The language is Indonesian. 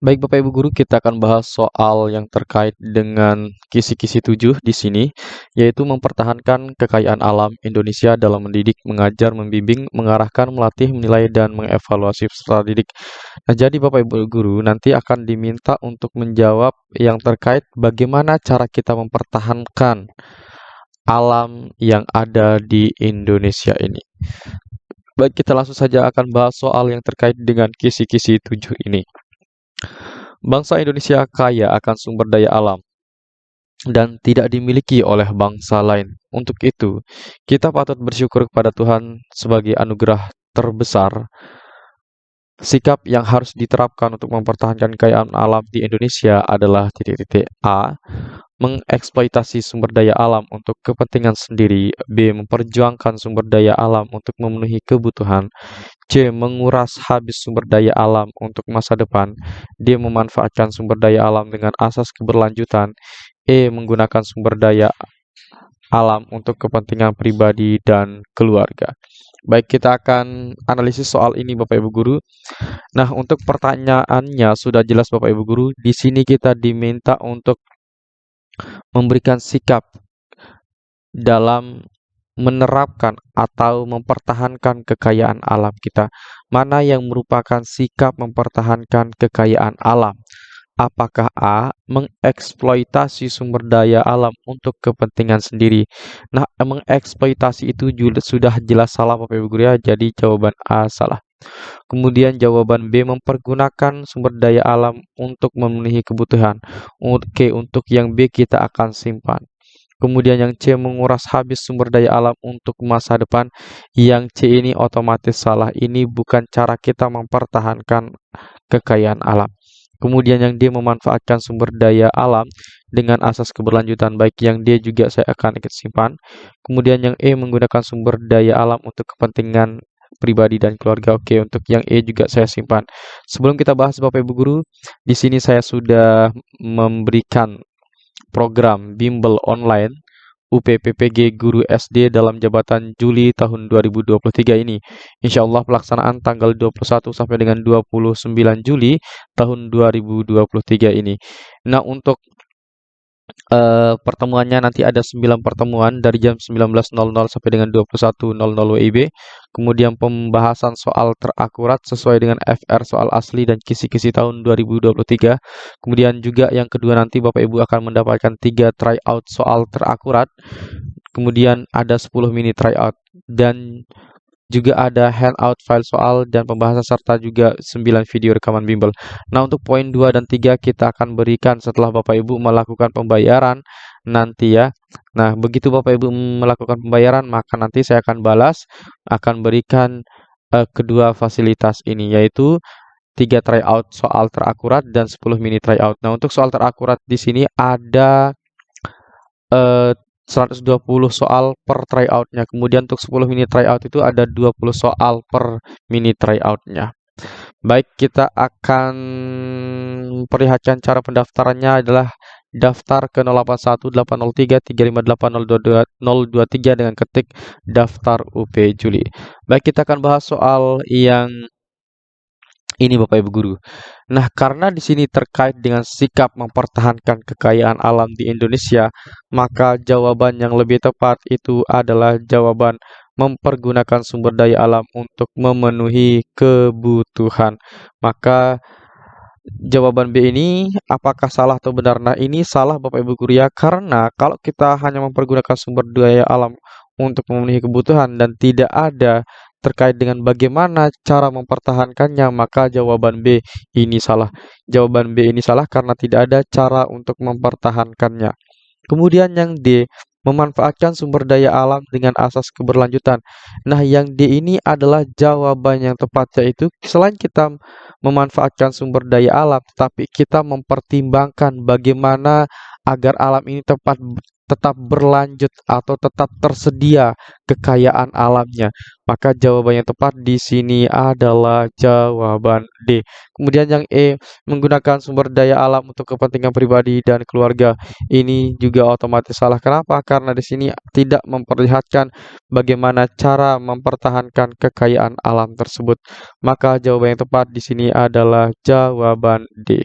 Baik Bapak Ibu guru, kita akan bahas soal yang terkait dengan kisi-kisi 7 di sini, yaitu mempertahankan kekayaan alam Indonesia dalam mendidik, mengajar, membimbing, mengarahkan, melatih, menilai, dan mengevaluasi peserta didik. Nah, jadi Bapak Ibu guru nanti akan diminta untuk menjawab yang terkait bagaimana cara kita mempertahankan alam yang ada di Indonesia ini. Baik, kita langsung saja akan bahas soal yang terkait dengan kisi-kisi 7 ini. Bangsa Indonesia kaya akan sumber daya alam dan tidak dimiliki oleh bangsa lain. Untuk itu, kita patut bersyukur kepada Tuhan sebagai anugerah terbesar. Sikap yang harus diterapkan untuk mempertahankan kekayaan alam di Indonesia adalah titik-titik A. Mengeksploitasi sumber daya alam untuk kepentingan sendiri. B. Memperjuangkan sumber daya alam untuk memenuhi kebutuhan. C. Menguras habis sumber daya alam untuk masa depan. D. Memanfaatkan sumber daya alam dengan asas keberlanjutan. E. Menggunakan sumber daya alam untuk kepentingan pribadi dan keluarga. Baik, kita akan analisis soal ini Bapak Ibu Guru. Nah, untuk pertanyaannya sudah jelas Bapak Ibu Guru. Di sini kita diminta untuk memberikan sikap dalam menerapkan atau mempertahankan kekayaan alam kita. Mana yang merupakan sikap mempertahankan kekayaan alam? Apakah A. Mengeksploitasi sumber daya alam untuk kepentingan sendiri? Nah, mengeksploitasi itu sudah jelas salah Bapak Ibu Guru ya, jadi jawaban A salah. Kemudian jawaban B. Mempergunakan sumber daya alam untuk memenuhi kebutuhan. Oke, untuk yang B kita akan simpan. Kemudian yang C. Menguras habis sumber daya alam untuk masa depan. Yang C ini otomatis salah. Ini bukan cara kita mempertahankan kekayaan alam. Kemudian yang D. Memanfaatkan sumber daya alam dengan asas keberlanjutan. Baik yang D juga saya akan ikut simpan. Kemudian yang E. Menggunakan sumber daya alam untuk kepentingan pribadi dan keluarga. Oke, untuk yang E juga saya simpan. Sebelum kita bahas Bapak Ibu Guru, di sini saya sudah memberikan program bimbel online UPPPG Guru SD dalam jabatan Juli tahun 2023 ini. Insya Allah pelaksanaan tanggal 21 sampai dengan 29 Juli tahun 2023 ini. Nah, untuk pertemuannya nanti ada 9 pertemuan dari jam 19.00 sampai dengan 21.00 WIB. Kemudian pembahasan soal terakurat sesuai dengan FR soal asli dan kisi-kisi tahun 2023. Kemudian juga yang kedua nanti Bapak Ibu akan mendapatkan 3 tryout soal terakurat. Kemudian ada 10 mini tryout dan juga ada handout file soal dan pembahasan serta juga 9 video rekaman bimbel. Nah, untuk poin 2 dan 3 kita akan berikan setelah Bapak Ibu melakukan pembayaran nanti ya. Nah, begitu Bapak Ibu melakukan pembayaran, maka nanti saya akan balas, akan berikan kedua fasilitas ini, yaitu 3 tryout soal terakurat dan 10 mini tryout. Nah, untuk soal terakurat di sini ada 120 soal per tryoutnya. Kemudian untuk 10 mini tryout itu ada 20 soal per mini tryoutnya. Baik, kita akan perlihatkan cara pendaftarannya adalah daftar ke 081803358023 dengan ketik daftar UP Juli. Baik, kita akan bahas soal yang ini Bapak Ibu Guru. Nah, karena di sini terkait dengan sikap mempertahankan kekayaan alam di Indonesia, maka jawaban yang lebih tepat itu adalah jawaban mempergunakan sumber daya alam untuk memenuhi kebutuhan. Maka jawaban B ini apakah salah atau benar? Nah, ini salah Bapak Ibu Guru ya, karena kalau kita hanya mempergunakan sumber daya alam untuk memenuhi kebutuhan dan tidak ada terkait dengan bagaimana cara mempertahankannya, maka jawaban B ini salah. Jawaban B ini salah karena tidak ada cara untuk mempertahankannya. Kemudian yang D, memanfaatkan sumber daya alam dengan asas keberlanjutan. Nah, yang D ini adalah jawaban yang tepat, yaitu selain kita memanfaatkan sumber daya alam, tetapi kita mempertimbangkan bagaimana agar alam ini tetap berlanjut atau tetap tersedia kekayaan alamnya. Maka jawaban yang tepat di sini adalah jawaban D. Kemudian yang E, menggunakan sumber daya alam untuk kepentingan pribadi dan keluarga. Ini juga otomatis salah. Kenapa? Karena di sini tidak memperlihatkan bagaimana cara mempertahankan kekayaan alam tersebut. Maka jawaban yang tepat di sini adalah jawaban D.